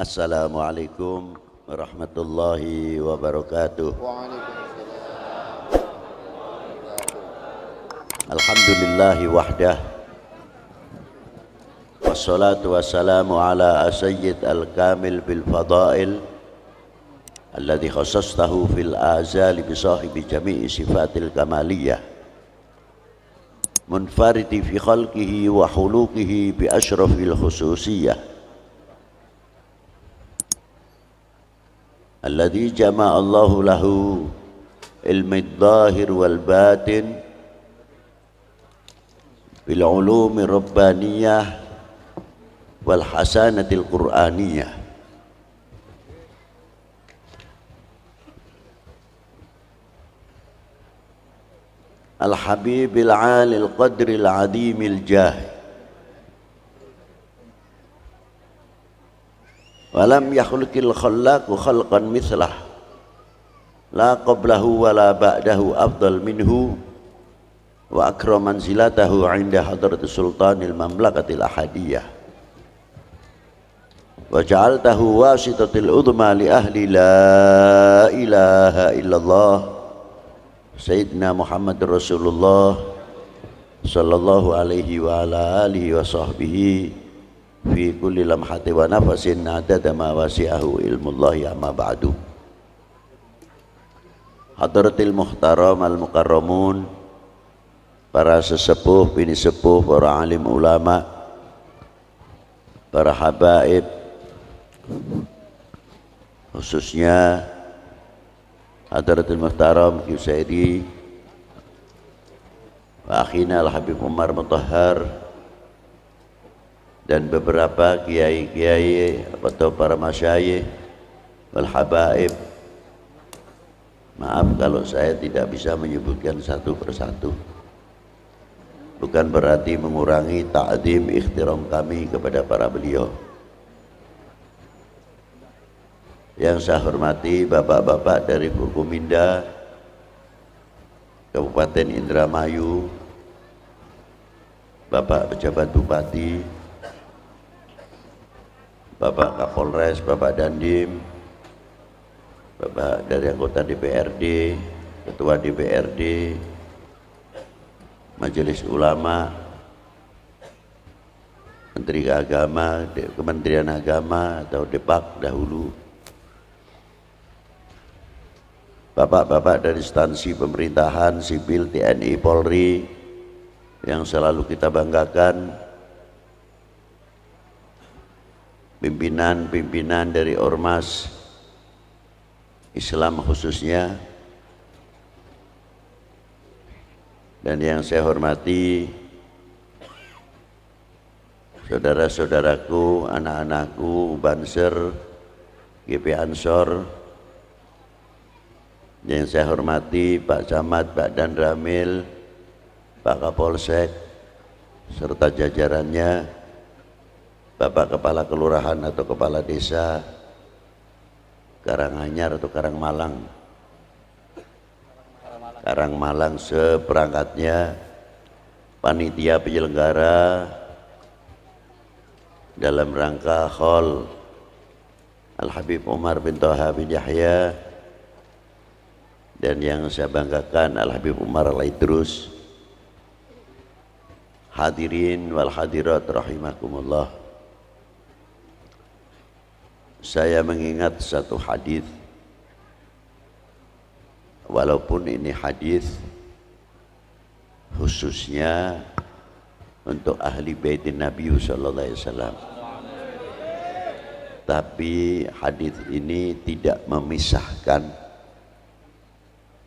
Assalamualaikum warahmatullahi wabarakatuh. Waalaikumsalam. Alhamdulillahi wahdah. Wassalatu wassalamu ala sayyid al-kamil bil fadail alladhi khassastahu fil azali bi sahibi jami'i sifatil kamaliyah munfaridi fi khalqihi wa hulukihi bi ashrafil khususiyah alladhi jama'a Allahu lahu ilmi dhahir wal batin bil ulumi rabbaniyah wal hasanatil qur'aniyah. Al habibil alil qadril adimil jah walam yakhluqil khallaqu khalqan mithlah la qablahu wa la ba'dahu afdal minhu wa akram manzilatahu 'inda hadratis sultanil mamlakatil ahadiyah wa ja'altahu wasitatil udma li ahli la ilaha illallah Sayyidina Muhammad Rasulullah sallallahu alaihi wa ala alihi wa sahbihi fi kulli lamhati wa nafasin adada ma wasi'ahu ilmullahi amma ba'du. Hadratil muhtaram al-mukarramun, para sesepuh, bini sepuh, para alim ulama, para habaib, khususnya Hadratul Muhtaram Qiyusairi wa akhina Al-Habib Umar Mutahhar dan beberapa kiai-kiai atau para masyayikh wal habaib. Maaf kalau saya tidak bisa menyebutkan satu persatu, bukan berarti mengurangi ta'zim ikhtiram kami kepada para beliau. Yang saya hormati bapak-bapak dari Forkominda Kabupaten Indramayu, Bapak Pejabat Bupati, Bapak Kapolres, Bapak Dandim, Bapak dari anggota DPRD, Ketua DPRD, Majelis Ulama, Menteri Agama, Kementerian Agama atau Depak dahulu, bapak-bapak dari instansi pemerintahan, sipil, TNI, Polri yang selalu kita banggakan, pimpinan-pimpinan dari ormas Islam khususnya, dan yang saya hormati saudara-saudaraku, anak-anakku, Banser, GP Ansor, yang saya hormati Pak Camat, Pak Dan Ramil, Pak Kapolsek, serta jajarannya, Bapak Kepala Kelurahan atau Kepala Desa Karanganyar atau Karangmalang, Karangmalang seperangkatnya, panitia penyelenggara dalam rangka Khol Al-Habib Umar bin Thaha bin Yahya, dan yang saya banggakan Al-Habib Umar Al-Idrus. Hadirin wal hadirat rahimakumullah. Saya mengingat satu hadis, walaupun ini hadis khususnya untuk ahli baitin Nabi sallallahu alaihi wasallam, tapi hadis ini tidak memisahkan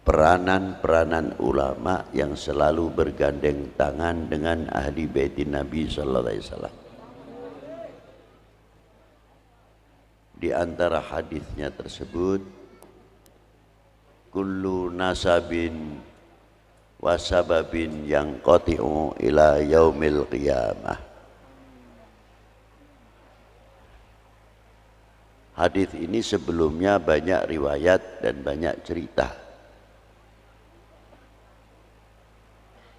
peranan-peranan ulama yang selalu bergandeng tangan dengan ahli baitin Nabi sallallahu alaihi wasallam. Di antara hadisnya tersebut, kullu nasabin wa sababin yanqati'u ila yaumil qiyamah. Hadis ini sebelumnya banyak riwayat dan banyak cerita.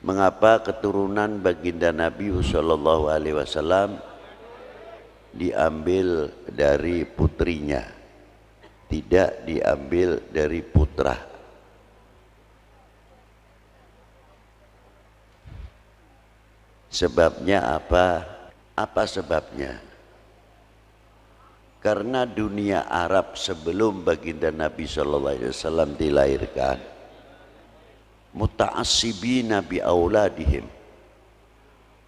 Mengapa keturunan baginda Nabi sallallahu alaihi wasallam diambil dari putrinya, tidak diambil dari putra. Sebabnya apa? Apa sebabnya? Karena dunia Arab sebelum baginda Nabi SAW dilahirkan, muta'assibina bi auladihim,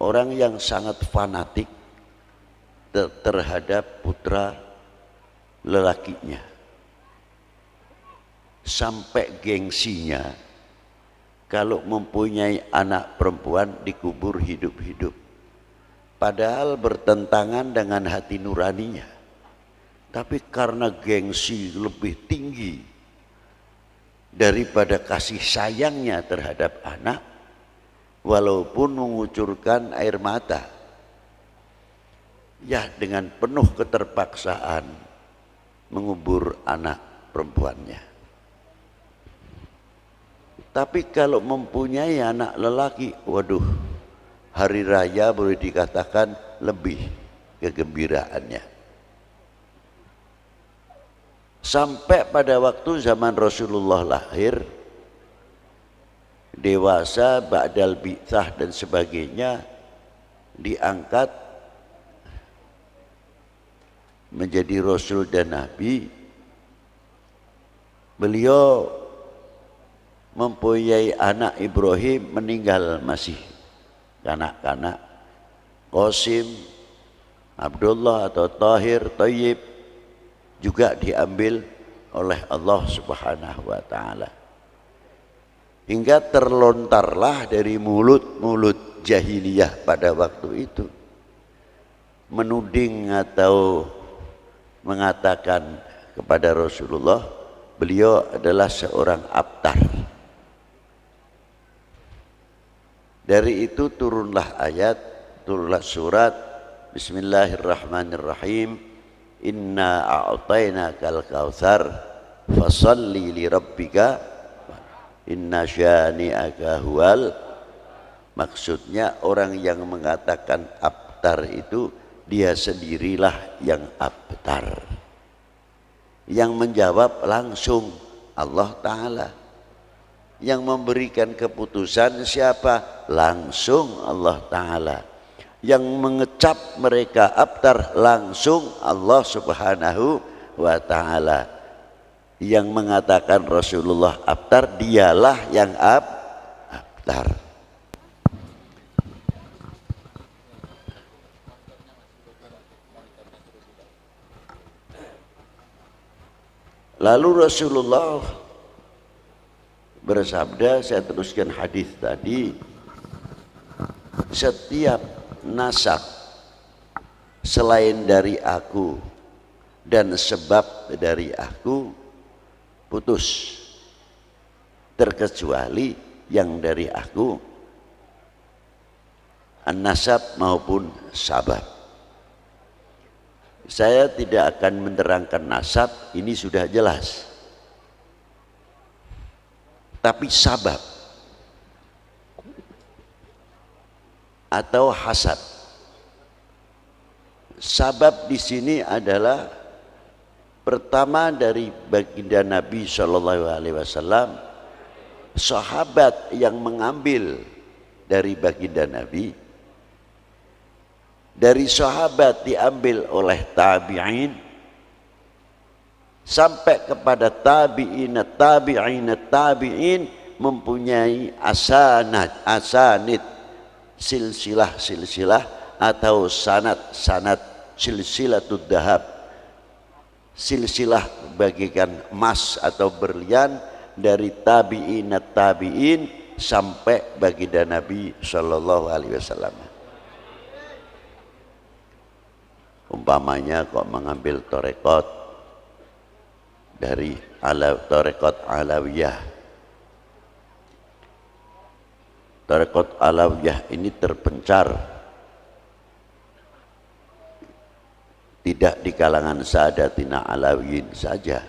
orang yang sangat fanatik terhadap putra lelakinya, sampai gengsinya kalau mempunyai anak perempuan dikubur hidup-hidup, padahal bertentangan dengan hati nuraninya. Tapi karena gengsi lebih tinggi daripada kasih sayangnya terhadap anak, walaupun mengucurkan air mata, ya dengan penuh keterpaksaan mengubur anak perempuannya. Tapi kalau mempunyai anak lelaki, waduh, hari raya boleh dikatakan lebih kegembiraannya. Sampai pada waktu zaman Rasulullah lahir, dewasa, ba'dal bi'tsah dan sebagainya, diangkat menjadi Rasul dan Nabi. Beliau mempunyai anak Ibrahim, meninggal masih kanak-kanak. Qasim, Abdullah atau Tahir, Thayyib juga diambil oleh Allah Subhanahu wa ta'ala. Hingga terlontarlah dari mulut-mulut jahiliyah pada waktu itu menuding atau mengatakan kepada Rasulullah, beliau adalah seorang abtar. Dari itu turunlah ayat, turunlah surat, Bismillahirrahmanirrahim, Inna a'tainakal kautsar fasalli li rabbika inna syani'aka huwal. Maksudnya orang yang mengatakan abtar itu dia sendirilah yang abtar. Yang menjawab langsung Allah Ta'ala. Yang memberikan keputusan siapa? Langsung Allah Ta'ala. Yang mengecap mereka abtar langsung Allah Subhanahu wa ta'ala. Yang mengatakan Rasulullah abtar, dialah yang abtar. Lalu Rasulullah bersabda, saya teruskan hadis tadi, setiap nasab selain dari aku dan sebab dari aku putus, terkecuali yang dari aku, an-nasab maupun sabab. Saya tidak akan menerangkan nasab, ini sudah jelas. Tapi sabab atau hasad. Sabab di sini adalah pertama dari baginda Nabi SAW, sahabat yang mengambil dari baginda Nabi, dari sahabat diambil oleh tabi'in, sampai kepada tabi'in mempunyai asanid, silsilah atau sanad silsilatud dahab, silsilah bagikan emas atau berlian dari tabi'in sampai baginda Nabi SAW. Umpamanya kok mengambil torekot dari torekot Alawiyah. Torekot Alawiyah ini terpencar tidak di kalangan Sadatina Alawiyin saja.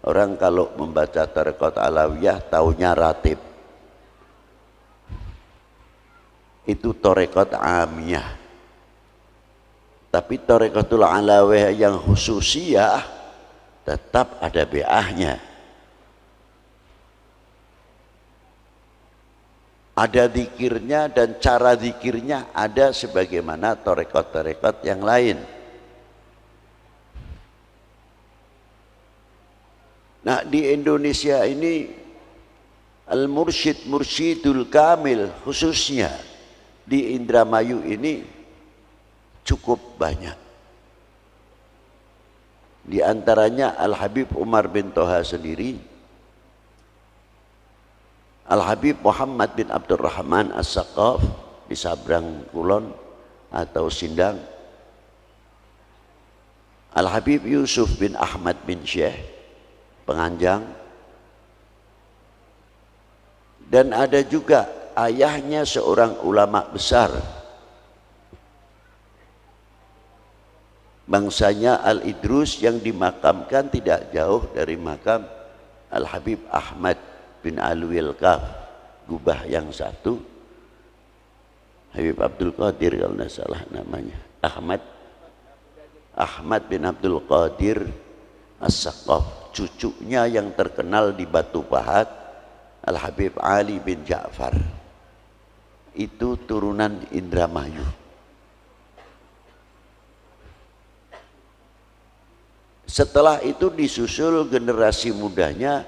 Orang kalau membaca torekot Alawiyah taunya ratib. Itu torekot Amiyah. Tapi Thariqatul Alawiyah yang khususiyah tetap ada beahnya. Ada zikirnya dan cara zikirnya ada sebagaimana tarekat-tarekat yang lain. Nah, di Indonesia ini Mursyidul Kamil khususnya di Indramayu ini cukup banyak. Di antaranya Al-Habib Umar bin Toha sendiri, Al-Habib Muhammad bin Abdurrahman As-Saqaf di Sabrang Kulon atau Sindang, Al-Habib Yusuf bin Ahmad bin Syekh Penganjang, dan ada juga ayahnya seorang ulama besar bangsanya Al-Idrus yang dimakamkan tidak jauh dari makam Al-Habib Ahmad bin Alwil Kaf, Gubah yang satu, Habib Abdul Qadir kalau tidak salah namanya, Ahmad bin Abdul Qadir As-Saqaf, cucunya yang terkenal di Batu Pahat, Al-Habib Ali bin Ja'far, itu turunan Indramayu. Setelah itu disusul generasi mudanya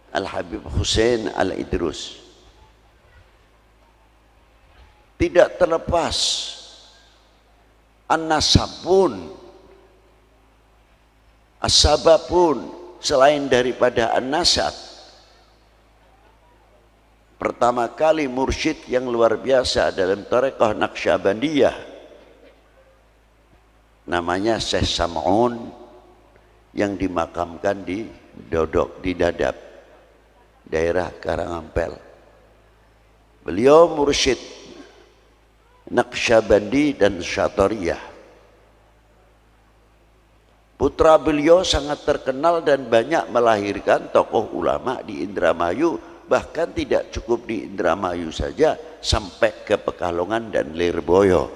Al-Habib Hussein Al-Idrus. Tidak terlepas an-nasabun, as-sababun, selain daripada an-nasab. Pertama kali mursyid yang luar biasa dalam tarekat Naqsyabandiyah namanya Syekh Sam'un yang dimakamkan di Dodok, di Dadap, daerah Karangampel. Beliau mursyid Naqsyabandi dan Syatariyah. Putra beliau sangat terkenal dan banyak melahirkan tokoh ulama di Indramayu, bahkan tidak cukup di Indramayu saja, sampai ke Pekalongan dan Lirboyo.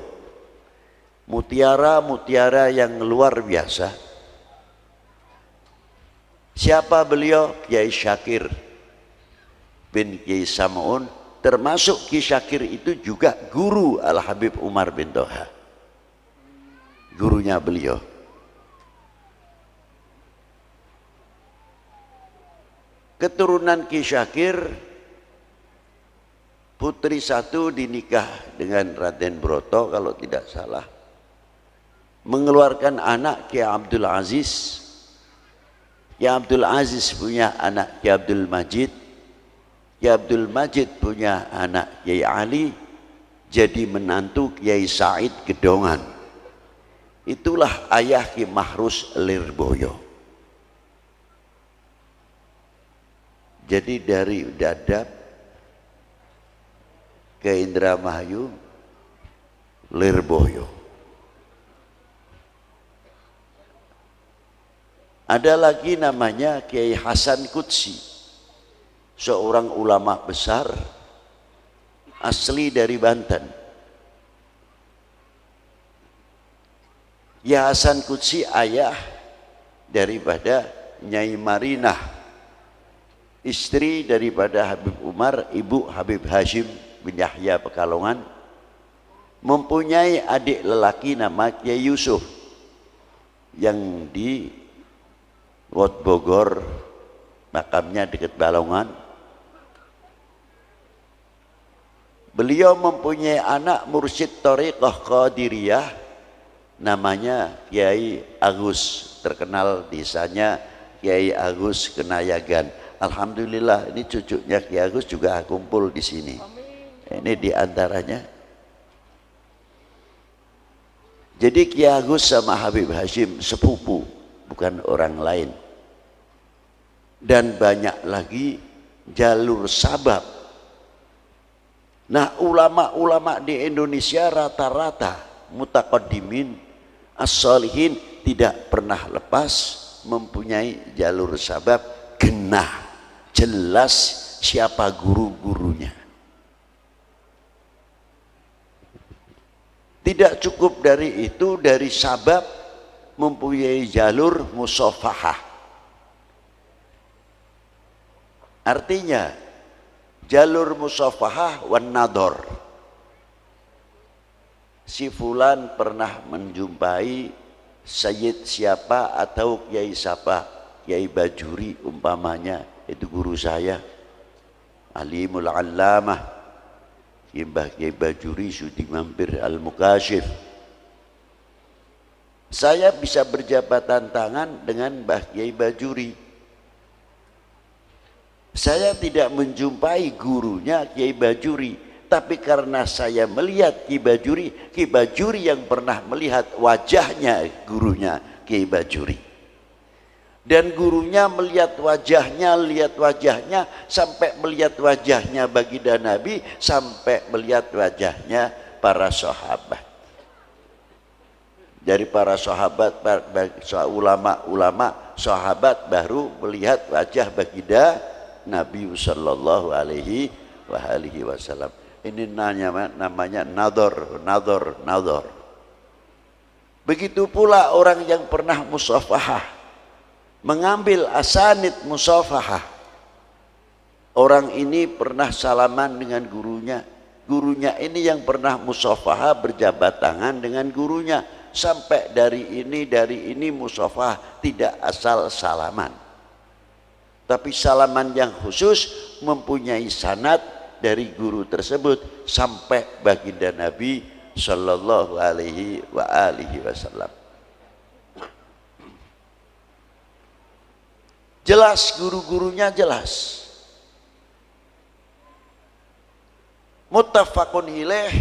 Mutiara-mutiara yang luar biasa. Siapa beliau? Kiai Syakir bin Kiai Sam'un, termasuk Kiai Syakir itu juga guru Al-Habib Umar bin Toha, gurunya beliau. Keturunan Kiai Syakir, putri satu dinikah dengan Raden Broto kalau tidak salah, mengeluarkan anak Kiai Abdul Aziz. Kiai Abdul Aziz punya anak Kiai Abdul Majid, Kiai Abdul Majid punya anak Kiai Ali, jadi menantu Kiai Said Gedongan. Itulah ayah Ki Mahrus Lirboyo. Jadi dari Dadap ke Indramayu, Lirboyo. Ada lagi namanya Kiai Hasan Qudsi, seorang ulama besar asli dari Banten. Kiai Hasan Qudsi ayah daripada Nyai Marinah, istri daripada Habib Umar, ibu Habib Hashim bin Yahya Pekalongan, mempunyai adik lelaki nama Kiai Yusuf yang di Wot Bogor, makamnya dekat Balongan. Beliau mempunyai anak mursyid Thariqah Qadiriyah namanya Kiai Agus, terkenal desanya Kiai Agus Kenayagan. Alhamdulillah ini cucunya Kiai Agus juga kumpul di sini. Ini diantaranya. Jadi Kiai Agus sama Habib Hashim sepupu, bukan orang lain. Dan banyak lagi jalur sabab. Nah, ulama-ulama di Indonesia rata-rata mutaqaddimin as-salihin tidak pernah lepas mempunyai jalur sabab, genah, jelas siapa guru-gurunya. Tidak cukup dari itu, dari sabab mempunyai jalur musafahah. Artinya jalur musafahah wan nador. Si fulan pernah menjumpai sayyid siapa atau kiai siapa, Kiai Bajuri umpamanya, itu guru saya, alimul allamah Kiai Bajuri Sudi Mampir Al-Mukashif. Saya bisa berjabatan tangan dengan Mbah Kiai Bajuri. Saya tidak menjumpai gurunya Kiai Bajuri, tapi karena saya melihat Kiai Bajuri yang pernah melihat wajahnya gurunya Kiai Bajuri. Dan gurunya melihat wajahnya, sampai melihat wajahnya baginda Nabi, sampai melihat wajahnya para sahabat. Dari para sahabat, ulama sahabat baru melihat wajah baginda Nabi sallallahu alaihi wasallam. Ini namanya nador. Begitu pula orang yang pernah musafahah, mengambil asanid musafahah. Orang ini pernah salaman dengan gurunya, gurunya ini yang pernah musafahah berjabat tangan dengan gurunya, sampai dari ini musafahah, tidak asal salaman, tapi salaman yang khusus mempunyai sanad dari guru tersebut sampai baginda Nabi sallallahu alaihi wasallam. Jelas guru-gurunya jelas. Muttafaqun ilaih,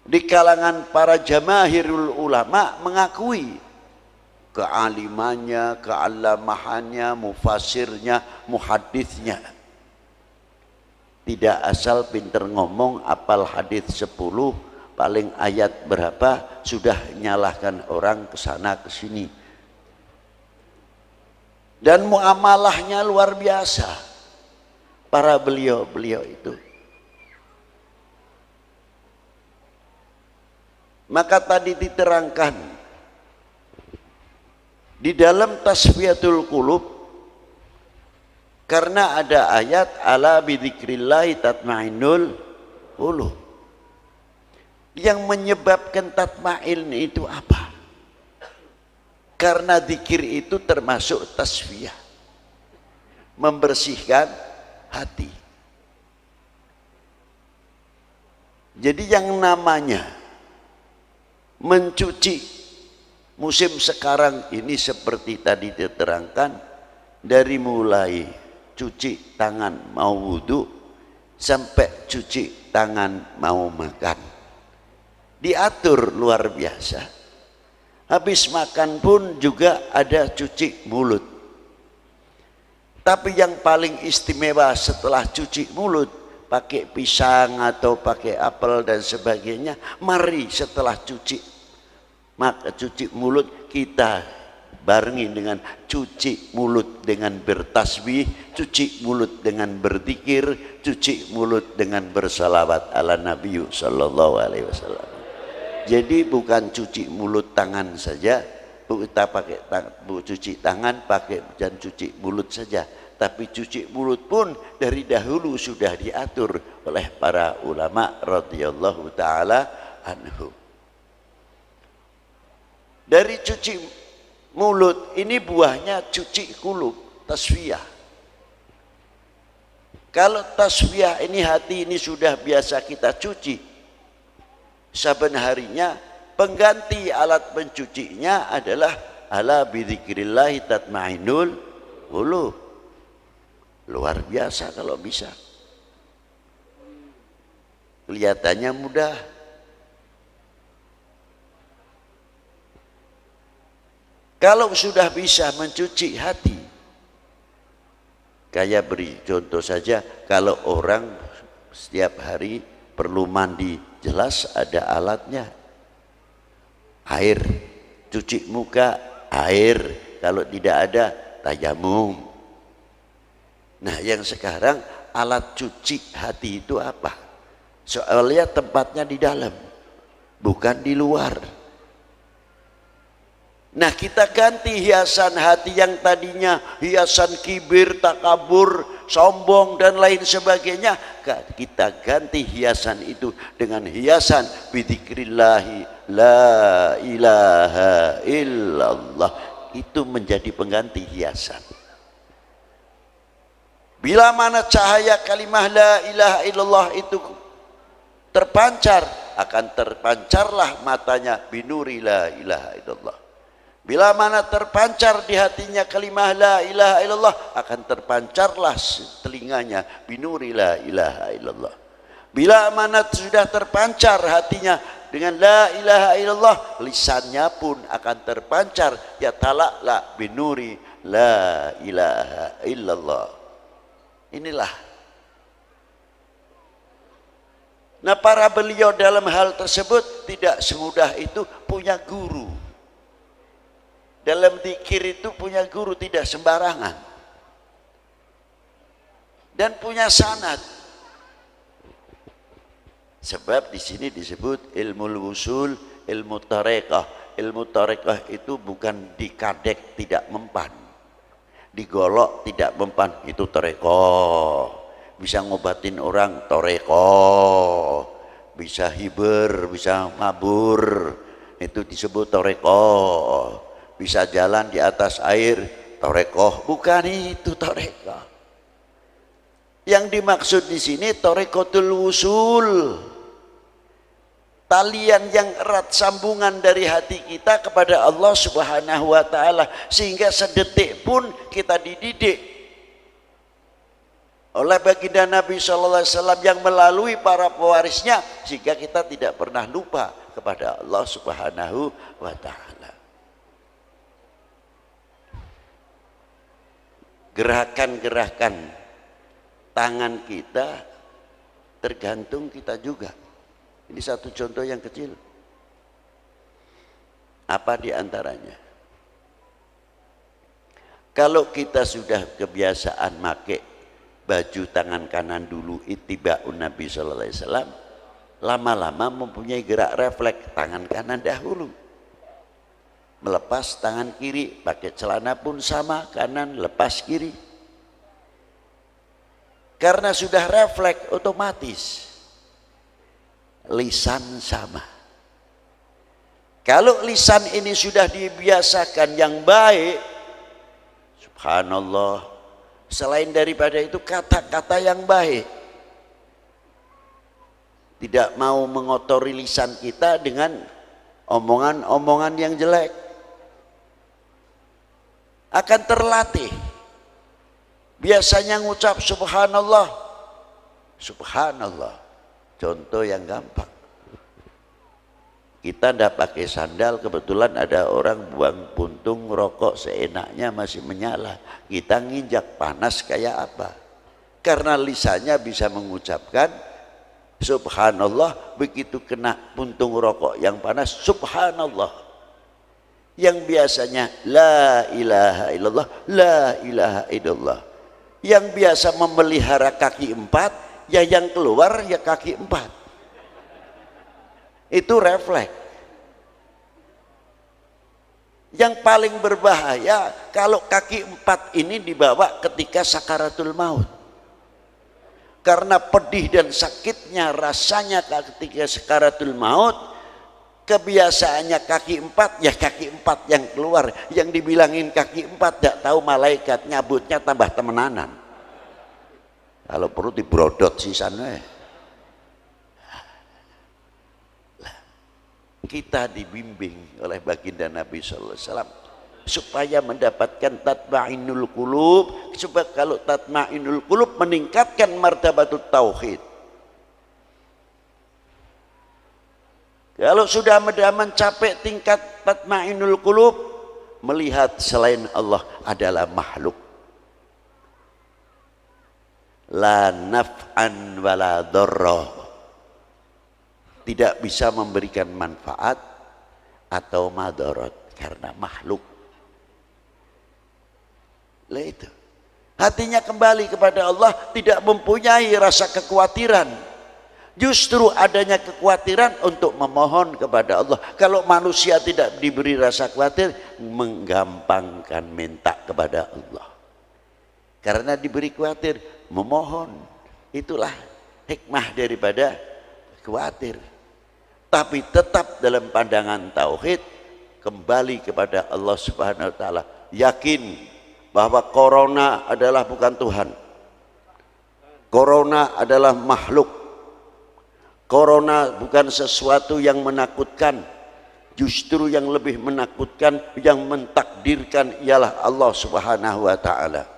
di kalangan para jamaahirul ulama mengakui kealimannya, kealamahannya, mufasirnya, muhaditsnya. Tidak asal pinter ngomong, apal hadits 10, paling ayat berapa sudah nyalahkan orang kesana kesini. Dan muamalahnya luar biasa para beliau itu. Maka tadi diterangkan di dalam tasfiyatul qulub, karena ada ayat ala bidzikrillahi tatmainnul qulub. Yang menyebabkan tatmain itu apa? Karena zikir itu termasuk tasfiyah, membersihkan hati. Jadi yang namanya mencuci musim sekarang ini seperti tadi diterangkan, dari mulai cuci tangan mau wudhu sampai cuci tangan mau makan, diatur luar biasa. Habis makan pun juga ada cuci mulut. Tapi yang paling istimewa setelah cuci mulut, pakai pisang atau pakai apel dan sebagainya, mari setelah cuci mulut kita barengi dengan cuci mulut dengan bertasbih, cuci mulut dengan berzikir, cuci mulut dengan bersalawat ala Nabi sallallahu alaihi wasallam. Jadi bukan cuci mulut tangan saja, kita pakai cuci tangan pakai dan cuci mulut saja, tapi cuci mulut pun dari dahulu sudah diatur oleh para ulama radhiyallahu taala anhum. Dari cuci mulut ini buahnya cuci qulub, tasfiyah. Kalau tasfiyah ini hati ini sudah biasa kita cuci, saben harinya, pengganti alat pencucinya adalah ala bidzikrillahi tatmainnul qulub. Luar biasa kalau bisa. Kelihatannya mudah. Kalau sudah bisa mencuci hati, kayak beri contoh saja, kalau orang setiap hari perlu mandi, jelas ada alatnya. Air, cuci muka, air. Kalau tidak ada, tayamum. Nah, yang sekarang alat cuci hati itu apa? Soalnya tempatnya di dalam. bukan di luar. Nah, kita ganti hiasan hati yang tadinya hiasan kibir, takabur, sombong dan lain sebagainya. Kita ganti hiasan itu dengan hiasan bidzikrillahi la ilaha illallah. Itu menjadi pengganti hiasan. Bila mana cahaya kalimah la ilaha illallah itu terpancar, akan terpancarlah matanya binuri la ilaha illallah. Bila mana terpancar di hatinya kalimah la ilaha illallah, akan terpancarlah telinganya binuri la ilaha illallah. Bila mana sudah terpancar hatinya dengan la ilaha illallah, lisannya pun akan terpancar ya talakla binuri la ilaha illallah. Inilah. Nah, para beliau dalam hal tersebut tidak semudah itu punya guru. Dalam zikir itu punya guru, tidak sembarangan. Dan punya sanad. Sebab di sini disebut ilmu wusul, ilmu tarekah. Ilmu tarekah itu bukan dikadek tidak mempan, digolok tidak mempan, itu tarekah. Bisa ngobatin orang tarekah, bisa hiber, bisa mabur, itu disebut tarekah. Bisa jalan di atas air, tarekah. Bukan itu tarekah. Yang dimaksud di sini tarekotul wusul, talian yang erat, sambungan dari hati kita kepada Allah Subhanahu wa taala, sehingga sedetik pun kita dididik oleh baginda Nabi sallallahu alaihi wasallam yang melalui para pewarisnya, sehingga kita tidak pernah lupa kepada Allah Subhanahu wa taala. Gerakan-gerakan tangan kita tergantung kita juga. Ini satu contoh yang kecil. Apa di antaranya? Kalau kita sudah kebiasaan pakai baju tangan kanan dulu, ittiba'un Nabi sallallahu alaihi wasallam, lama-lama mempunyai gerak refleks tangan kanan dahulu. Melepas tangan kiri, pakai celana pun sama, kanan lepas kiri. Karena sudah refleks otomatis. Lisan sama. Kalau lisan ini sudah dibiasakan yang baik, subhanallah, selain daripada itu kata-kata yang baik. Tidak mau mengotori lisan kita dengan omongan-omongan yang jelek. Akan terlatih. Biasanya ngucap subhanallah, subhanallah. Contoh yang gampang. Kita ndak pakai sandal, kebetulan ada orang buang puntung rokok seenaknya masih menyala. Kita nginjak panas kayak apa? Karena lisannya bisa mengucapkan subhanallah, begitu kena puntung rokok yang panas subhanallah. Yang biasanya la ilaha illallah, la ilaha illallah. Yang biasa memelihara kaki empat, ya yang keluar ya kaki empat. Itu refleks. Yang paling berbahaya kalau kaki empat ini dibawa ketika sakaratul maut. Karena pedih dan sakitnya rasanya ketika sakaratul maut, kebiasaannya kaki empat, ya kaki empat yang keluar. Yang dibilangin kaki empat, tidak tahu malaikat nyabutnya tambah temenanan. Kalau perlu dibrodot sisanya. Kita dibimbing oleh baginda Nabi sallallahu alaihi wasallam supaya mendapatkan tatma'inul qulub. Sebab kalau tatma'inul qulub meningkatkan martabatut tauhid. Kalau sudah mencapai tingkat tatma'inul qulub, melihat selain Allah adalah makhluk, la naf'an wala dharra, tidak bisa memberikan manfaat atau madarat karena makhluk. Lah itu. Hatinya kembali kepada Allah, tidak mempunyai rasa kekhawatiran, Justru adanya kekhawatiran untuk memohon kepada Allah. Kalau manusia tidak diberi rasa khawatir, menggampangkan minta kepada Allah. Karena diberi khawatir, memohon. Itulah hikmah daripada khawatir. Tapi tetap dalam pandangan tauhid, kembali kepada Allah Subhanahu wa taala. Yakin bahwa corona adalah bukan Tuhan. Corona adalah makhluk. Corona bukan sesuatu yang menakutkan. Justru yang lebih menakutkan, yang mentakdirkan ialah Allah Subhanahu wa taala.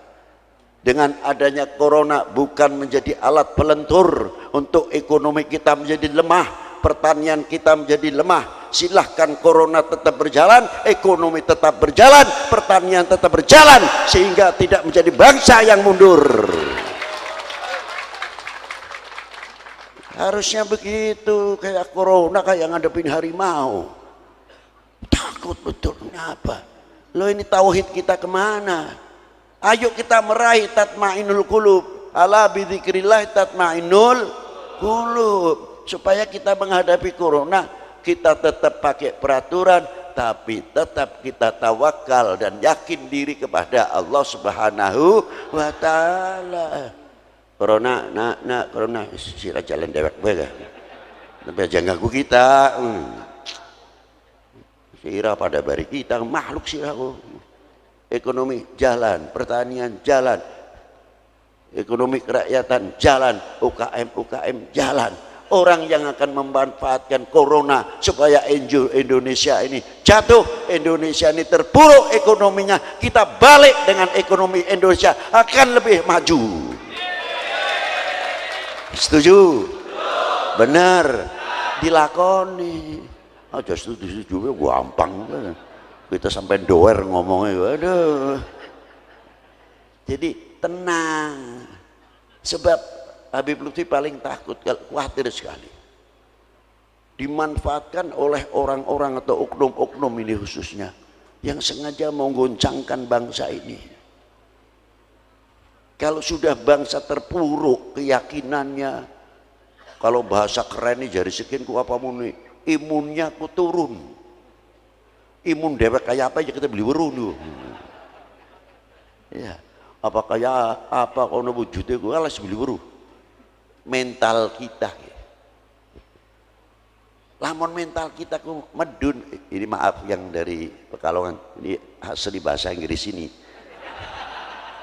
Dengan adanya corona bukan menjadi alat pelentur untuk ekonomi kita menjadi lemah, pertanian kita menjadi lemah. Silahkan corona tetap berjalan, ekonomi tetap berjalan, pertanian tetap berjalan, sehingga tidak menjadi bangsa yang mundur. Harusnya begitu, kayak corona kayak ngadepin harimau. Takut betul, kenapa? Lo ini tauhid kita kemana? Ayo kita meraih tatmainul qulub. Ala bidzikrillah tatmainul qulub. Supaya kita menghadapi corona, kita tetap pakai peraturan, tapi tetap kita tawakal dan yakin diri kepada Allah Subhanahu wa taala. Corona, corona, sira jalan dewek bae. Tapi aja ganggu kita. Sira pada bari kita makhluk sira kok. Ekonomi jalan, pertanian jalan, ekonomi kerakyatan jalan, UKM jalan. Orang yang akan memanfaatkan corona supaya Indonesia ini jatuh, Indonesia ini terpuruk ekonominya, kita balik dengan ekonomi Indonesia akan lebih maju. Setuju? Benar, dilakoni. Aja setuju gampang. Kita sampai doer ngomongnya. Aduh. Jadi tenang. Sebab Habib Lutfi paling takut, khawatir sekali. Dimanfaatkan oleh orang-orang atau oknum-oknum ini khususnya yang sengaja menggoncangkan bangsa ini. Kalau sudah bangsa terpuruk keyakinannya, kalau bahasa keren nih jari sekian ku apa muni, imunnya ku turun. Imun dewek kayak apa aja kita beli weruh nih. Ya, apa kayak apa kono wujudnya ku alas beli weruh. Mental kita. Lamun mental kita ku medun, ini maaf yang dari Pekalongan, ini asli bahasa Inggris ini.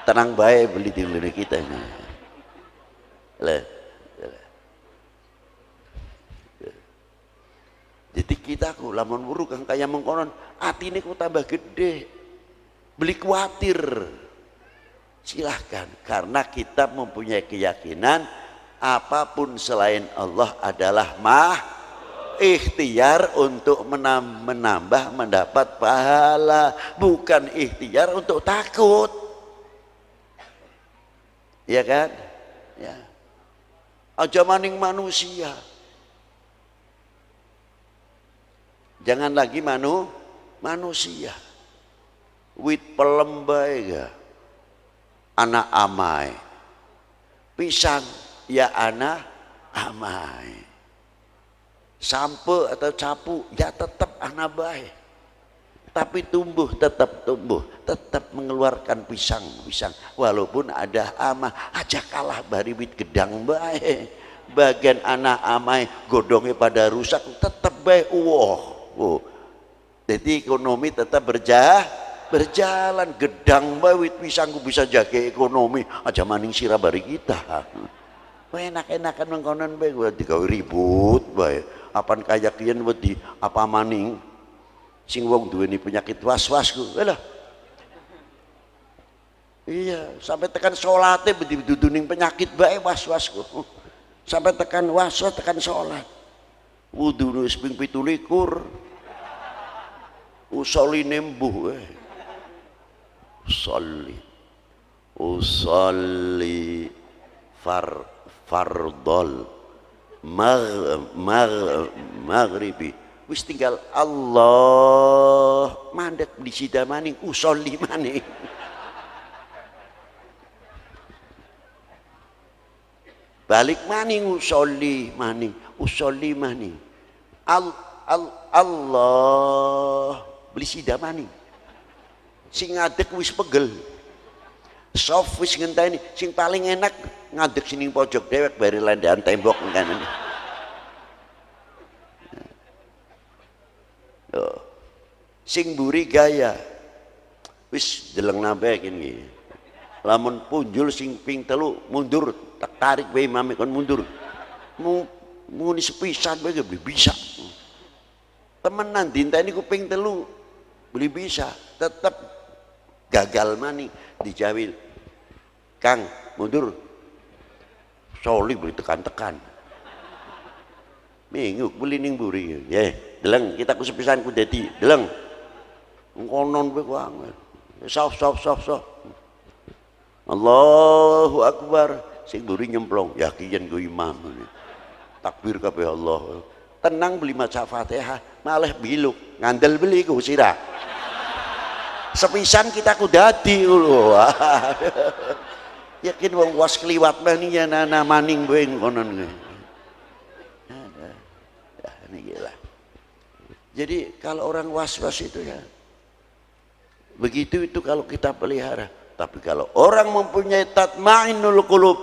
Tenang baik beli di dunia kita ini. Jadi kita ku lamun wuru kang kaya mengkonon atine ku tambah gede. Beli khawatir. Silahkan, karena kita mempunyai keyakinan apapun selain Allah adalah ikhtiar untuk menambah mendapat pahala, bukan ikhtiar untuk takut. Ya kan? Ya. Aja maning manusia. Jangan lagi manusia. Wit pelem bae ga. Anak amai. Pisang ya anak amai. Sampe atau capu ya tetap anak bae. Tapi tetap tumbuh, tetap mengeluarkan pisang walaupun ada ama aja kalah bari wit gedang bae. Bagian anak amai godongnya pada rusak tetap bae. Jadi ekonomi tetap berjalan gedang bae wit pisangku bisa jaga ekonomi aja maning sira bari kita. Enak-enakan mengkonon bae gua digawe ribut bae. Apan kaya kian wedi apa maning sing wong duweni penyakit was-was ku. Lah. Iya, sampai tekan salate duduning penyakit bae was-was ku. Sampai tekan was-was tekan salat. Wudu wis ping 17. Usoli nembuh usolli fardol maghribi wis tinggal Allah mandek di sida maning usolli maning balik maning usolli maning Allah beli sida maning sing ngadeg wis pegel soft wis ngenteni sing paling enak ngadeg sini pojok dewek bari landakan tembok kanan sing mburi gaya wis deleng nabe kene lamun punjul sing ping telu mundur tak tarik bae imam kon mundur muni sepisan bae bisa temenan dinteni ku ping telu beli bisa tetep gagal mani dijawil Kang mundur soli beli tekan-tekan minggu beli ning buri ya deleng kita ku sepisan ku dadi deleng ngonon kowe ku angel sof Allahu Akbar sing buri nyemplung ya kiyen ku imam takbir kabeh Allah tenang beli maca Fatihah malah biluk ngandel beli ku sira sepisan kita ku dadi lho yakin wong was kliwat mani ya nana maning beng konon niki lah. Jadi kalau orang was-was itu ya begitu itu kalau kita pelihara. Tapi kalau orang mempunyai tatma'innul qulub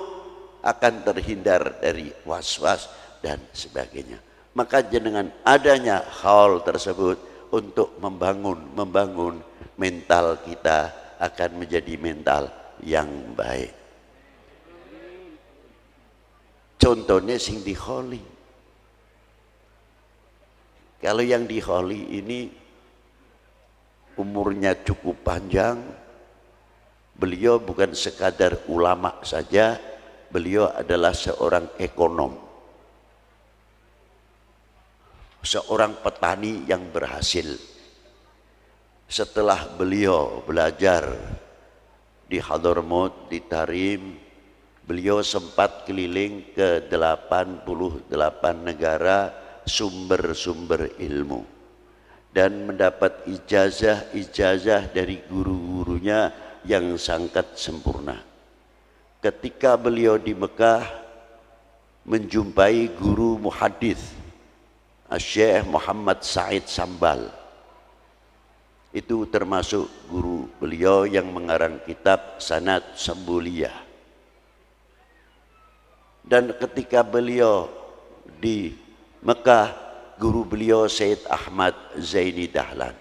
akan terhindar dari was-was dan sebagainya. Maka dengan adanya hal tersebut untuk membangun mental kita akan menjadi mental yang baik. Contohnya sing di kholi. Kalau yang di kholi ini umurnya cukup panjang, beliau bukan sekadar ulama saja, beliau adalah seorang ekonom, seorang petani yang berhasil. Setelah beliau belajar di Hadramaut, di Tarim, beliau sempat keliling ke 88 negara sumber-sumber ilmu dan mendapat ijazah dari guru-gurunya yang sangat sempurna. Ketika beliau di Mekah menjumpai guru muhadits Syekh Muhammad Said Sambal, itu termasuk guru beliau yang mengarang kitab Sanad Sambuliyah. Dan ketika beliau di Mekah, guru beliau Said Ahmad Zaini Dahlan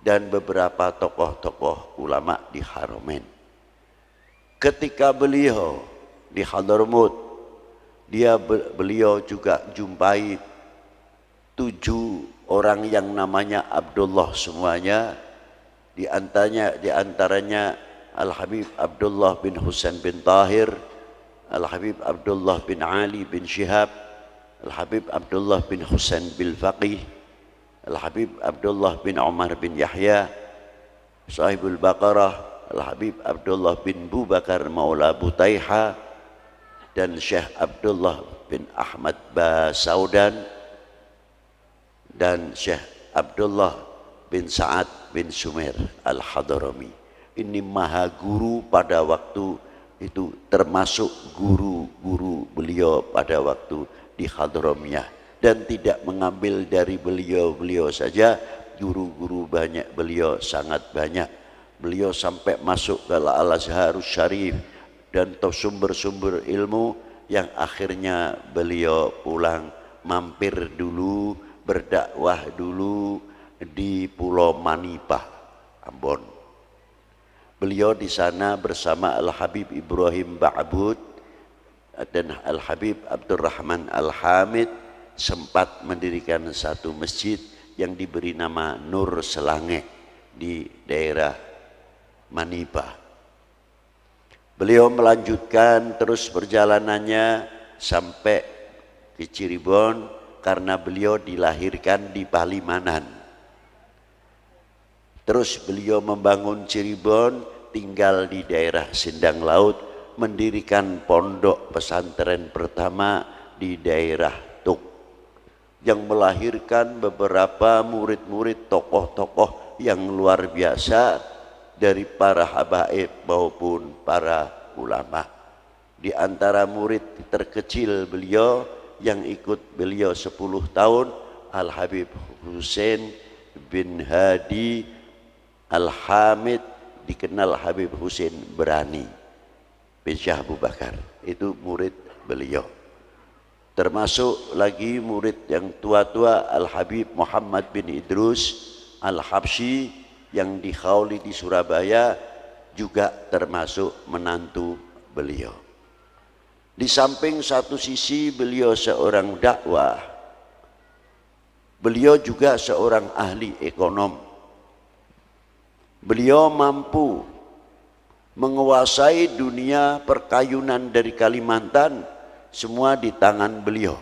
dan beberapa tokoh-tokoh ulama di Haramain. Ketika beliau di Hadramaut, beliau juga jumpai 7 orang yang namanya Abdullah semuanya, di antaranya Al-Habib Abdullah bin Husain bin Tahir, Al-Habib Abdullah bin Ali bin Syihab, Al-Habib Abdullah bin Husain bin Faqih, Al-Habib Abdullah bin Umar bin Yahya, Sahibul Baqarah, Al-Habib Abdullah bin Bakar Maula Butaiha, dan Syekh Abdullah bin Ahmad Basaudan, dan Syekh Abdullah bin Sa'ad bin Sumer Al-Hadrami. Ini maha guru pada waktu itu, termasuk guru-guru beliau pada waktu di Hadramiyah, dan tidak mengambil dari beliau saja, guru-guru banyak beliau, sangat banyak. Beliau sampai masuk ke Al-Azharus Syarif dan sumber-sumber ilmu yang akhirnya beliau pulang mampir dulu, berdakwah dulu di Pulau Manipah, Ambon. Beliau di sana bersama Al-Habib Ibrahim Ba'bud dan Al-Habib Abdurrahman Al-Hamid sempat mendirikan satu masjid yang diberi nama Nur Selange di daerah Manipah. Beliau melanjutkan terus perjalanannya sampai di Cirebon karena beliau dilahirkan di Palimanan. Terus beliau membangun Cirebon, tinggal di daerah Sindang Laut, mendirikan pondok pesantren pertama di daerah Tuk, yang melahirkan beberapa murid-murid tokoh-tokoh yang luar biasa dari para habaib maupun para ulama. Di antara murid terkecil beliau yang ikut beliau 10 tahun, Al-Habib Husain bin Hadi Al-Hamid, dikenal Habib Husain Berani bin Syah Abu Bakar. Itu murid beliau. Termasuk lagi murid yang tua-tua, Al-Habib Muhammad bin Idrus Al-Habsyi yang di Khauli di Surabaya, juga termasuk menantu beliau. Di samping satu sisi beliau seorang dakwah, beliau juga seorang ahli ekonom. Beliau mampu menguasai dunia perkayunan dari Kalimantan, semua di tangan beliau.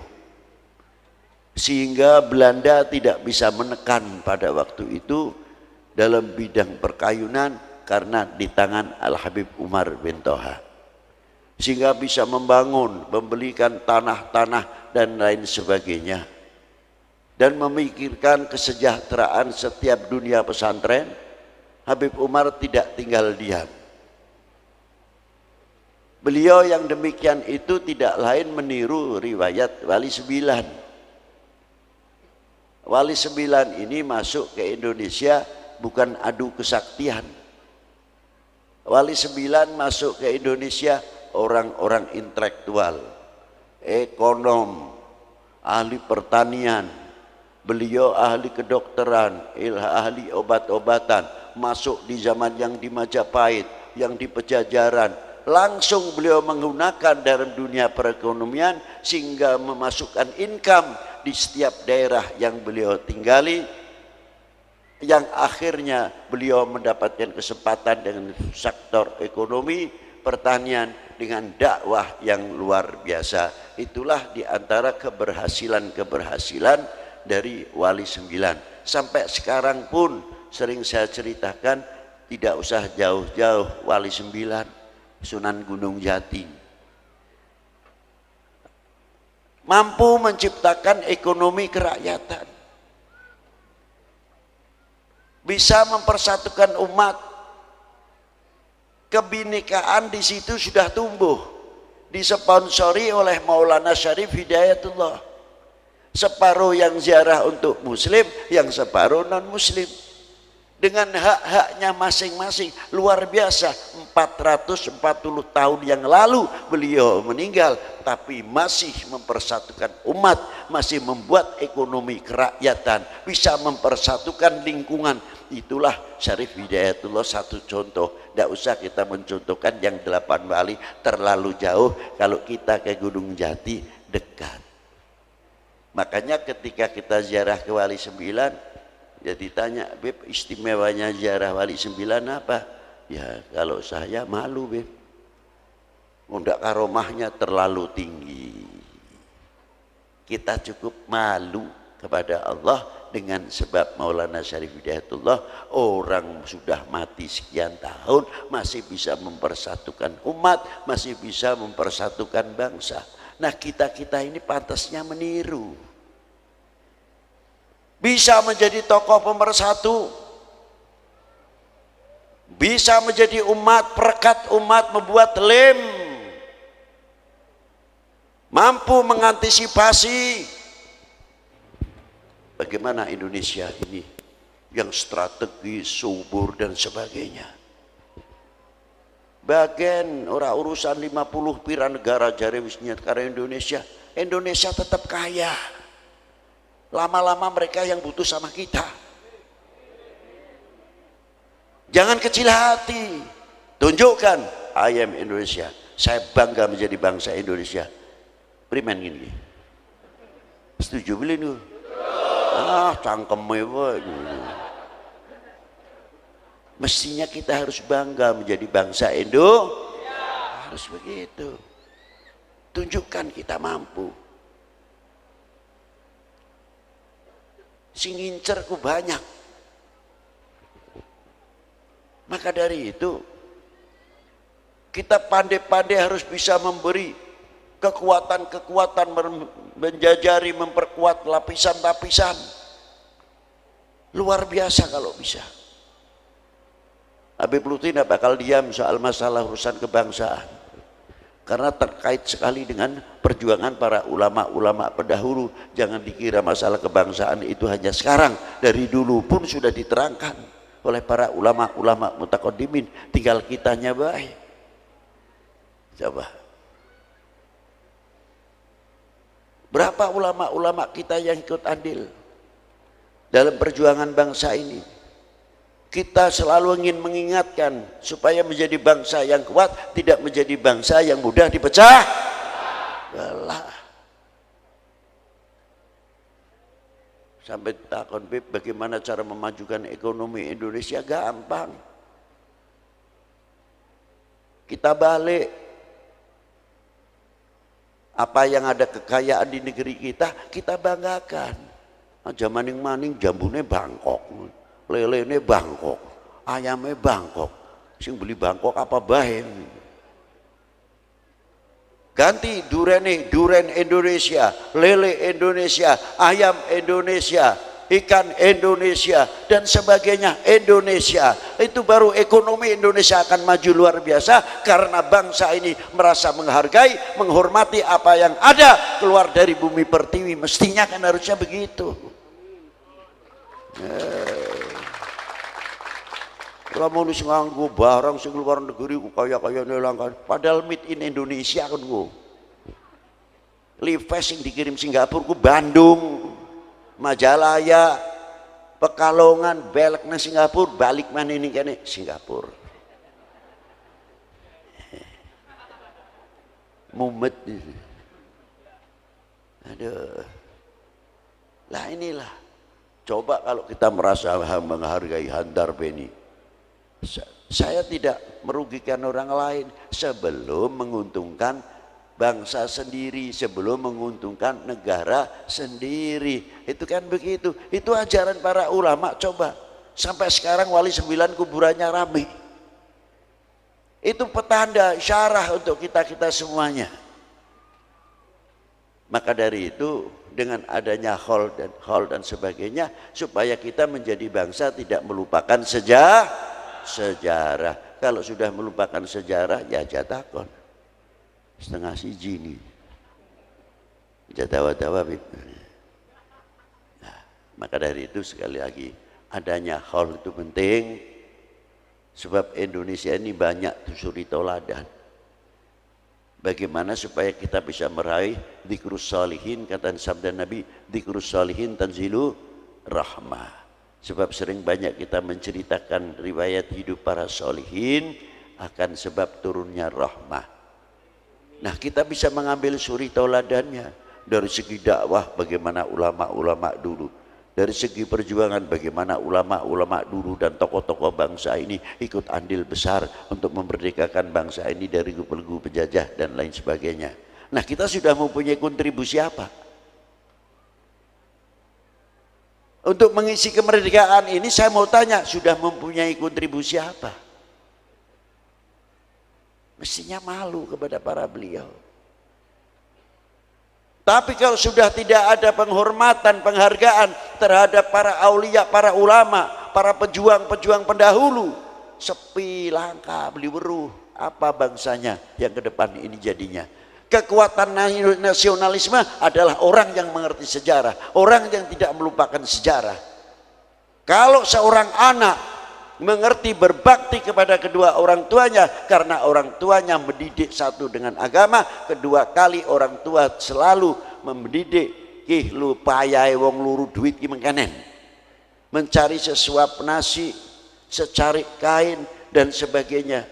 Sehingga Belanda tidak bisa menekan pada waktu itu dalam bidang perkayunan karena di tangan Al-Habib Umar bin Toha. Sehingga bisa membangun, membelikan tanah-tanah dan lain sebagainya. Dan memikirkan kesejahteraan setiap dunia pesantren, Habib Umar tidak tinggal diam. Beliau yang demikian itu tidak lain meniru riwayat Wali Sembilan. Wali Sembilan ini masuk ke Indonesia bukan adu kesaktian. Wali Sembilan masuk ke Indonesia orang-orang intelektual, ekonom, ahli pertanian, beliau ahli kedokteran, ahli obat-obatan, masuk di zaman yang di Majapahit, yang di Pejajaran. Langsung beliau menggunakan dalam dunia perekonomian sehingga memasukkan income di setiap daerah yang beliau tinggali, yang akhirnya beliau mendapatkan kesempatan dengan sektor ekonomi, pertanian, dengan dakwah yang luar biasa. Itulah diantara keberhasilan-keberhasilan dari Wali Sembilan. Sampai sekarang pun sering saya ceritakan, tidak usah jauh-jauh, Wali Sembilan, Sunan Gunung Jati mampu menciptakan ekonomi kerakyatan, bisa mempersatukan umat. Kebinekaan di situ sudah tumbuh, disponsori oleh Maulana Syarif Hidayatullah. Separuh yang ziarah untuk muslim, yang separuh non muslim, dengan hak-haknya masing-masing. Luar biasa. 440 tahun yang lalu beliau meninggal, tapi masih mempersatukan umat, masih membuat ekonomi kerakyatan, bisa mempersatukan lingkungan. Itulah Syarif Hidayatullah, satu contoh. Tidak usah kita mencontohkan yang 8 wali, terlalu jauh. Kalau kita ke Gunung Jati dekat. Makanya ketika kita ziarah ke Wali Sembilan, ya ditanya, Beb, istimewanya ziarah Wali Sembilan apa? Ya kalau saya malu, Beb, undak karomahnya terlalu tinggi. Kita cukup malu kepada Allah dengan sebab Maulana Syarif Hidayatullah, orang sudah mati sekian tahun masih bisa mempersatukan umat, masih bisa mempersatukan bangsa. Nah kita-kita ini pantasnya meniru, bisa menjadi tokoh pemersatu, bisa menjadi umat, perekat umat, membuat lem, mampu mengantisipasi bagaimana Indonesia ini yang strategis, subur dan sebagainya. Bagian orang urusan 50 pira negara jari wisnya karena Indonesia tetap kaya. Lama-lama mereka yang butuh sama kita. Jangan kecil hati, tunjukkan I am Indonesia, saya bangga menjadi bangsa Indonesia. Primen gini, setuju beli nih? Cangkemnya boy. Mestinya kita harus bangga menjadi bangsa Indo, harus begitu. Tunjukkan kita mampu. Si ngincerku banyak. Maka dari itu kita pandai-pandai harus bisa memberi kekuatan-kekuatan, menjajari, memperkuat lapisan-lapisan. Luar biasa kalau bisa. Habib Lutfi tidak bakal diam soal masalah urusan kebangsaan. karena terkait sekali dengan perjuangan para ulama-ulama pendahulu. Jangan dikira masalah kebangsaan itu hanya sekarang, dari dulu pun sudah diterangkan oleh para ulama-ulama mutaqaddimin, tinggal kitanya baik. Coba berapa ulama-ulama kita yang ikut andil dalam perjuangan bangsa ini. Kita selalu ingin mengingatkan supaya menjadi bangsa yang kuat, tidak menjadi bangsa yang mudah dipecah belah. Sampai takon bagaimana cara memajukan ekonomi Indonesia, gampang. Kita balik, apa yang ada kekayaan di negeri kita banggakan. Zaman yang maning jambune Bangkok, lelene Bangkok, ayamnya Bangkok, sing beli Bangkok apa bahe. Ganti duren Indonesia, lele Indonesia, ayam Indonesia, ikan Indonesia dan sebagainya Indonesia. Itu baru ekonomi Indonesia akan maju luar biasa, karena bangsa ini merasa menghargai, menghormati apa yang ada keluar dari bumi pertiwi. Mestinya kan harusnya begitu. Kalau mau nganggo barang sing luar negeri kaya nelangkan, padahal made in Indonesia kan go. Levi's sing dikirim Singapura ku Bandung, Majalaya, Pekalongan, belek nang Singapura, balik mana ini kene Singapura. Mumet. Aduh. Lah inilah. Coba kalau kita merasa menghargai Handar Beni. Saya tidak merugikan orang lain sebelum menguntungkan bangsa sendiri, sebelum menguntungkan negara sendiri. Itu kan begitu. Itu ajaran para ulama. Coba sampai sekarang Wali 9 kuburannya ramai. Itu petanda, syarah untuk kita semuanya. Maka dari itu, dengan adanya hall dan sebagainya, supaya kita menjadi bangsa tidak melupakan sejarah. Kalau sudah melupakan sejarah, ya jatakon setengah siji nih, jatawa-tawa. Nah, maka dari itu sekali lagi, adanya hall itu penting, sebab Indonesia ini banyak suri toladan. Bagaimana supaya kita bisa meraih dzikrus shalihin, kata sabda Nabi, dzikrus shalihin tanzilu rahmah. Sebab sering banyak kita menceritakan riwayat hidup para sholihin, akan sebab turunnya rahmah. Nah, kita bisa mengambil suri tauladannya dari segi dakwah, bagaimana ulama-ulama dulu, dari segi perjuangan bagaimana ulama-ulama dulu dan tokoh-tokoh bangsa ini ikut andil besar untuk memerdekakan bangsa ini dari belenggu penjajah dan lain sebagainya. Nah, kita sudah mempunyai kontribusi apa untuk mengisi kemerdekaan ini? Saya mau tanya, sudah mempunyai kontribusi apa? Mestinya malu kepada para beliau. Tapi kalau sudah tidak ada penghormatan, penghargaan terhadap para aulia, para ulama, para pejuang-pejuang pendahulu, sepi, langka, beli weruh, apa bangsanya yang ke depan ini jadinya? Kekuatan nasionalisme adalah orang yang mengerti sejarah, orang yang tidak melupakan sejarah. Kalau seorang anak mengerti berbakti kepada kedua orang tuanya, karena orang tuanya mendidik satu dengan agama, kedua kali orang tua selalu mendidik lu payah wong luru duit ki mengkenen, mencari sesuap nasi, secari kain dan sebagainya.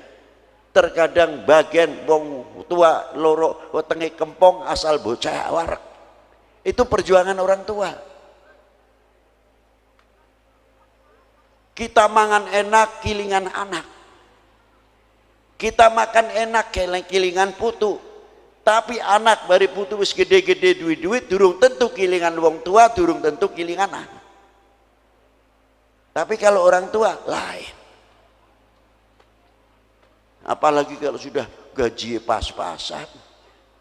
Terkadang bagian wong tua loro wetenge kempong asal bocah warek. Itu perjuangan orang tua. Kita mangan enak kilingan anak, kita makan enak kilingan putu. Tapi anak bari putu wis gede-gede duit-duit, durung tentu kilingan wong tua, durung tentu kilingan anak. Tapi kalau orang tua lain. Apalagi kalau sudah gaji pas-pasan,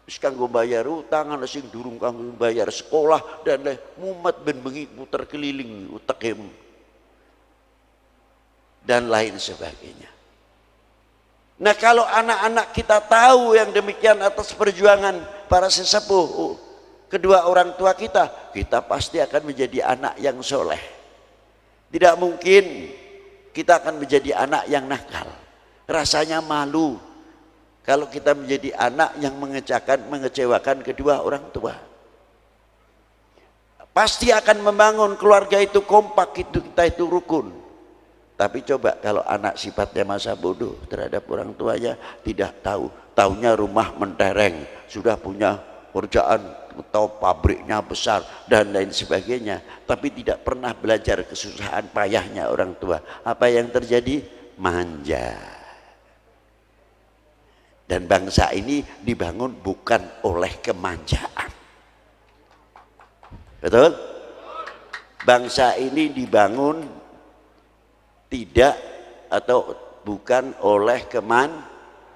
wis kanggo bayar utang, ana sing durung kanggo bayar sekolah dan mumet ben bengi puter keliling utekem dan lain sebagainya. Nah, kalau anak-anak kita tahu yang demikian atas perjuangan para sesepuh kedua orang tua kita, kita pasti akan menjadi anak yang soleh. Tidak mungkin kita akan menjadi anak yang nakal. Rasanya malu kalau kita menjadi anak yang mengecewakan kedua orang tua. Pasti akan membangun keluarga itu kompak, kita itu rukun. Tapi coba kalau anak sifatnya masa bodoh terhadap orang tuanya, tidak tahu, taunya rumah mentereng, sudah punya kerjaan atau pabriknya besar dan lain sebagainya, tapi tidak pernah belajar kesusahan payahnya orang tua. Apa yang terjadi? Manja. Dan bangsa ini dibangun bukan oleh kemanjaan. Betul? Bangsa ini dibangun tidak atau bukan oleh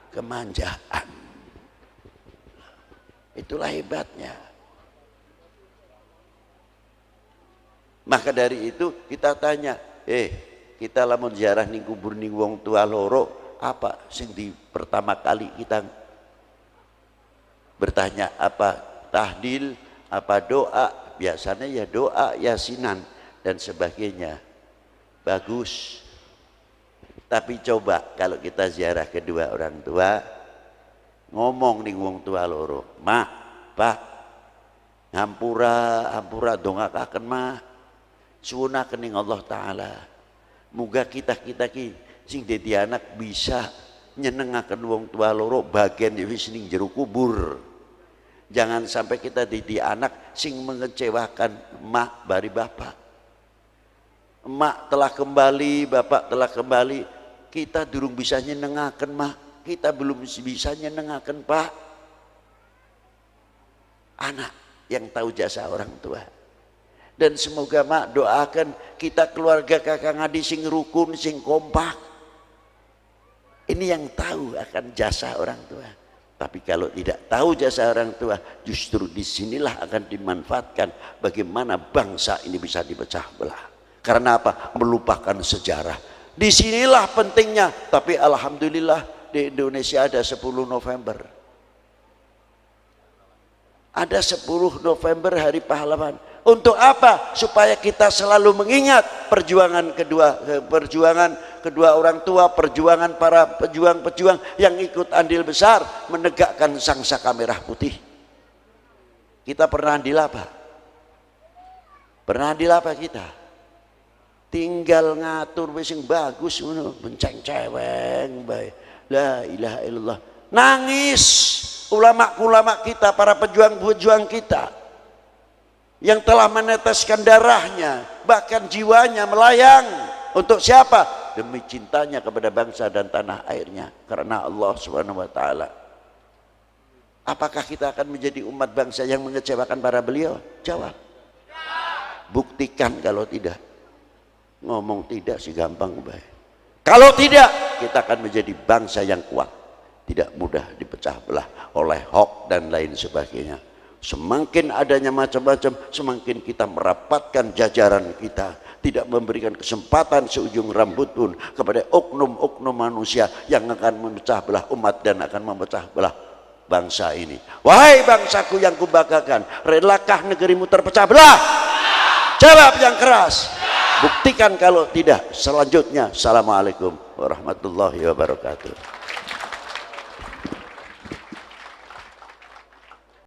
kemanjaan. Itulah hebatnya. Maka dari itu kita tanya, kita lamun ziarah ning kubur ning wong tua loro, apa sing di pertama kali kita bertanya? Apa tahlil, apa doa? Biasanya ya doa, yasinan dan sebagainya. Bagus. Tapi coba kalau kita ziarah kedua orang tua, ngomong ning wong tua loro, "Mak, Pak, hampura dongakaken Mak. Suwunaken ning Allah taala. Muga kita ki sing dadi anak bisa nyenengaken wong tua loro bagian wis ning jero kubur. Jangan sampai kita dadi anak sing mengecewakan mak bari bapak. Emak telah kembali, bapak telah kembali, kita durung bisa nyenengaken mak, kita belum bisa nyenengaken pak." Anak yang tahu jasa orang tua. Dan semoga mak doakan kita keluarga kakak ngadi sing rukun, sing kompak. Ini yang tahu akan jasa orang tua. Tapi kalau tidak tahu jasa orang tua, justru disinilah akan dimanfaatkan bagaimana bangsa ini bisa dipecah belah. Karena apa? Melupakan sejarah. Disinilah pentingnya. Tapi alhamdulillah di Indonesia ada 10 November. Ada 10 November Hari Pahlawan. Untuk apa? Supaya kita selalu mengingat perjuangan kedua orang tua, perjuangan para pejuang-pejuang yang ikut andil besar menegakkan sangsaka merah putih. Kita pernah andil apa? Pernah andil apa kita? Tinggal ngatur wis sing bagus ngono, benceng-ceweng bae. La ilaha illallah. Nangis ulama-ulama kita, para pejuang-pejuang kita yang telah meneteskan darahnya, bahkan jiwanya melayang. Untuk siapa? Demi cintanya kepada bangsa dan tanah airnya, karena Allah Subhanahu wa taala. Apakah kita akan menjadi umat bangsa yang mengecewakan para beliau? Jawab. Buktikan kalau tidak. Ngomong tidak sih gampang baik. Kalau tidak, kita akan menjadi bangsa yang kuat, tidak mudah dipecah belah oleh hoax dan lain sebagainya. Semakin adanya macam-macam, semakin kita merapatkan jajaran kita, tidak memberikan kesempatan seujung rambut pun kepada oknum-oknum manusia yang akan memecah belah umat dan akan memecah belah bangsa ini. Wahai bangsaku yang kubanggakan, relakah negerimu terpecah belah? Jawab yang keras. Buktikan kalau tidak. Selanjutnya, assalamualaikum warahmatullahi wabarakatuh.